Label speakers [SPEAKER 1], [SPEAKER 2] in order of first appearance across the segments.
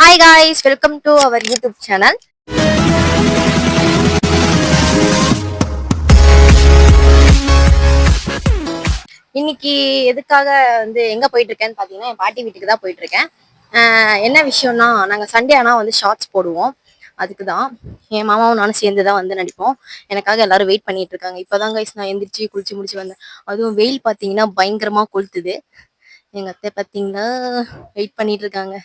[SPEAKER 1] Hi guys, welcome to our YouTube channel. இன்னைக்கு எதுக்காக எங்க போயிட்டு இருக்கேன்னு பாத்தீங்கன்னா என் பாட்டி வீட்டுக்கு தான் போயிட்டு இருக்கேன். என்ன விஷயம்னா நாங்க சண்டே ஆனா ஷார்ட்ஸ் போடுவோம். அதுக்கு தான் என் மாமாவும் நானும் சேர்ந்து தான் நடிப்போம். எனக்காக எல்லாரும் வெயிட் பண்ணிட்டு இருக்காங்க. இப்பதான் கைஸ் நான் எந்திரிச்சு குளிச்சு முடிச்சு வந்தேன். அதுவும் வெயில் பாத்தீங்கன்னா பயங்கரமா கொளுத்துது. எங்க அத்தை பாத்தீங்கன்னா வெயிட் பண்ணிட்டு இருக்காங்க.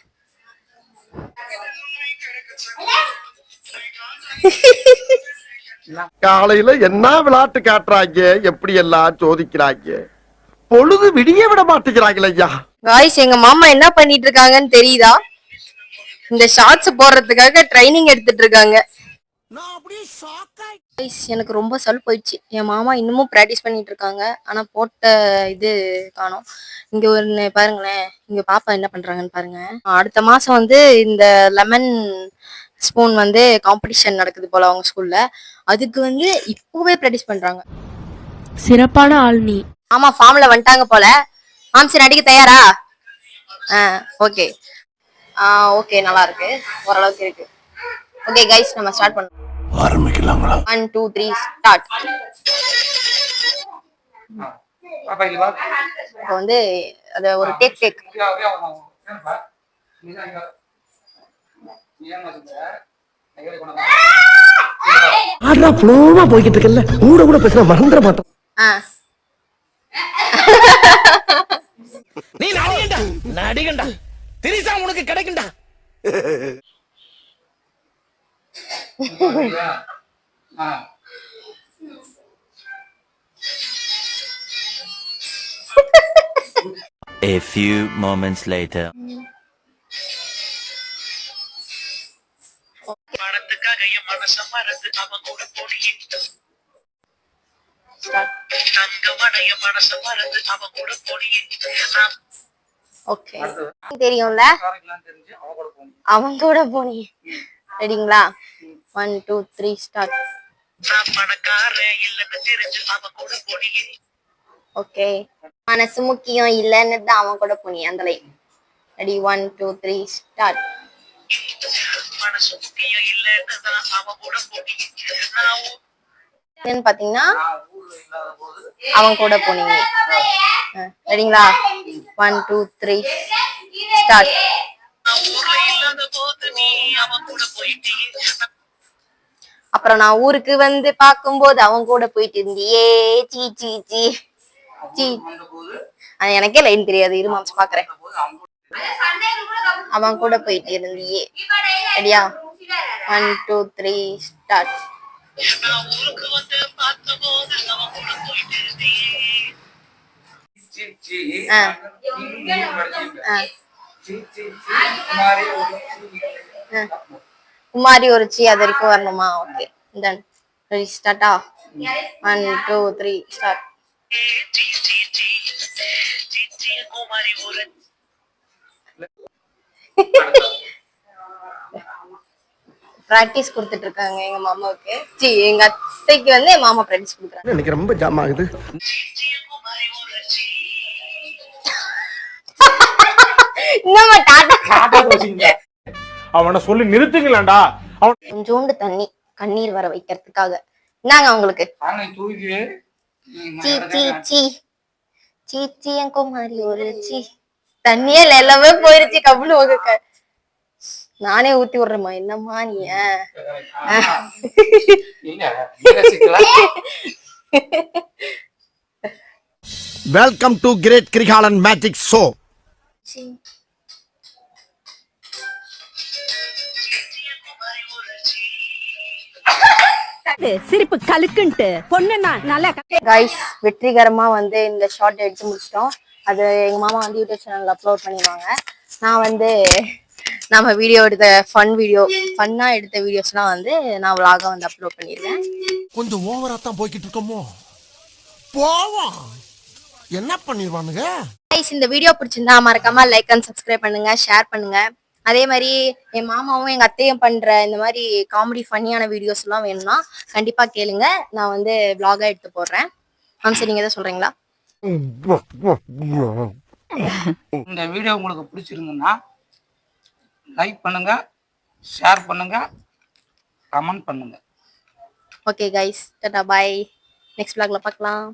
[SPEAKER 2] காலையில என்ன விளையாட்டு காட்டுறாங்க, எப்படி எல்லாம் சோதிக்கிறாங்க, பொழுது விடிய விட மாட்டேங்கிறாங்களே ஐயா.
[SPEAKER 1] காய்ஸ் எங்க மாமா என்ன பண்ணிட்டு இருக்காங்கன்னு தெரியுதா? இந்த ஷார்ட்ஸ் போடுறதுக்காக ட்ரைனிங் எடுத்துட்டு இருக்காங்க. எனக்கு ரொம்ப சல் போயிடுச்சு. என் மாமா இன்னமும் பிராக்டிஸ் பண்ணிட்டு இருக்காங்க. ஆனா போட்ட இது காணோம். இங்க ஒரு பாருங்களேன், இங்க பாப்பா என்ன பண்றாங்கன்னு பாருங்க. அடுத்த மாசம் இந்த லெமன் ஸ்பூன் காம்படிஷன் நடக்குது போல அவங்க ஸ்கூல்ல. அதுக்கு இப்பவே பிராக்டிஸ் பண்றாங்க.
[SPEAKER 3] சிறப்பான ஆள் நீ.
[SPEAKER 1] ஆமா, ஃபார்ம்ல வந்துட்டாங்க போல. மாம்சி நடிக்க தயாரா? ஓகே. ஓகே, நல்லா இருக்கு, ஓரளவுக்கு இருக்கு. ஓகே கைஸ், நம்ம ஸ்டார்ட் பண்ணலாம்.
[SPEAKER 2] ஆரம்பிக்கலாங்களா?
[SPEAKER 1] 1 2 3 ஸ்டார்ட். இப்போ அத ஒரு டேக்
[SPEAKER 2] ஆடா ஃப்ளோவா போயிட்டு இருக்கல, கூட கூட பேசினா மறந்துட மாட்டோம்.
[SPEAKER 4] நீ நடிகண்டா நடிகண்டா திரிசா உனக்கு கிடைக்கும்டா.
[SPEAKER 5] A few moments later.
[SPEAKER 4] பணத்துக்காக என் மனச மறந்து அவன் கூட போடியே. தங்கமடைய மனச மறந்து அவன் கூட போடியே.
[SPEAKER 1] ஓகே, தெரியும்ல, அவன் கூட போனி. ரெடிங்களா? 1 2 3 ஸ்டார்ட்.
[SPEAKER 4] நான் பணக்காரன் இல்லன்னு தெரிஞ்சு அவன் கூட போடியே.
[SPEAKER 1] ஓகே, மனசு முக்கியம் இல்லன்னு தான் அவன் கூட போனி. அந்த லைன். ரெடி? 1 2 3 ஸ்டார்ட்.
[SPEAKER 4] மனசு முக்கியம் இல்லன்னு தான் அவன் கூட போடியே.
[SPEAKER 1] நான் பாத்தீங்கன்னா அவன் கூட போனீங்க. ரெடிங்களா? 1 2 3 ஸ்டார்ட். அப்புறம் நான் ஊருக்கு பாக்கும்போது அவன் கூட போயிட்டு இருந்தியே. சீ சீ சீ சீ. எனக்கே லைன் தெரியாது, இரு மாம்ஸ் பாக்குறேன். அவன் கூட போயிட்டு இருந்தியே. ரெடியா? 1 2 3 ஸ்டார்ட். குமாரி ஒரு சி, அது வரைக்கும் வரணுமா? Okay, done. ரெடி? ஸ்டார்ட்டா? 1 2 3 ஸ்டார்ட். பிராக்டிஸ் கொடுத்துட்டு இருக்காங்க எங்க மாமாவுக்கு. எங்க அத்தைக்கு என் மாமா பிராக்டிஸ் கொடுக்குறாங்க.
[SPEAKER 2] எனக்கு ரொம்ப ஜாம் ஆகுது.
[SPEAKER 6] அவனை சொல்லி நிறுத்துங்களா?
[SPEAKER 1] கொஞ்சோண்டு தண்ணி, கண்ணீர் வர வைக்கிறதுக்காக. என்னங்க உங்களுக்கு? சீ சீ சீ சீ சீ என் குமாரி ஒரு சீ. தண்ணியே எல்லாமே போயிருச்சு. கபுலு நானே ஊத்தி விடுறேம்மா. என்னம்மா நீ?
[SPEAKER 2] Welcome to great Kirikalan magic show.
[SPEAKER 3] சிரிப்பு கலுக்குன்ட்டு பொண்ணுன்னா நல்லா.
[SPEAKER 1] கைஸ், வெற்றிகரமா இந்த ஷார்ட் எடுத்து முடிச்சிட்டோம். அது எங்க மாமா யூடியூப் சேனல்ல அப்லோட் பண்ணிடுவாங்க. நான் நம்ம வீடியோ எடுத்த ஃபன்னா எடுத்த வீடியோஸ்லாம் நான் vlog-ஆ அப்லோட் பண்ணிடுவேன்.
[SPEAKER 2] கொஞ்சம் ஓவரா தான் போய்கிட்டு இருக்கோமோ? போவோம், என்ன பண்ணிடுவானுங்க.
[SPEAKER 1] கைஸ், இந்த வீடியோ பிடிச்சிருந்தா மறக்காம லைக் அண்ட் சப்ஸ்கிரைப் பண்ணுங்க, ஷேர் பண்ணுங்க. அதே மாதிரி என் மாமாவும் எங்க அத்தையும் பண்ற இந்த மாதிரி காமெடி ஃபன்னியான வீடியோஸ் எல்லாம் வேணும்னா கண்டிப்பா கேளுங்க. நான் vlog-ஆ எடுத்து போடுறேன். சரி, நீங்க எதாவது சொல்றீங்களா?
[SPEAKER 7] இந்த வீடியோ உங்களுக்கு பிடிச்சிருந்ததுன்னா
[SPEAKER 6] லைக் பண்ணுங்க, ஷேர் பண்ணுங்க, கமெண்ட் பண்ணுங்க.
[SPEAKER 1] ஓகே கைஸ், டாடா பாய். நெக்ஸ்ட் vlogல பார்க்கலாம்.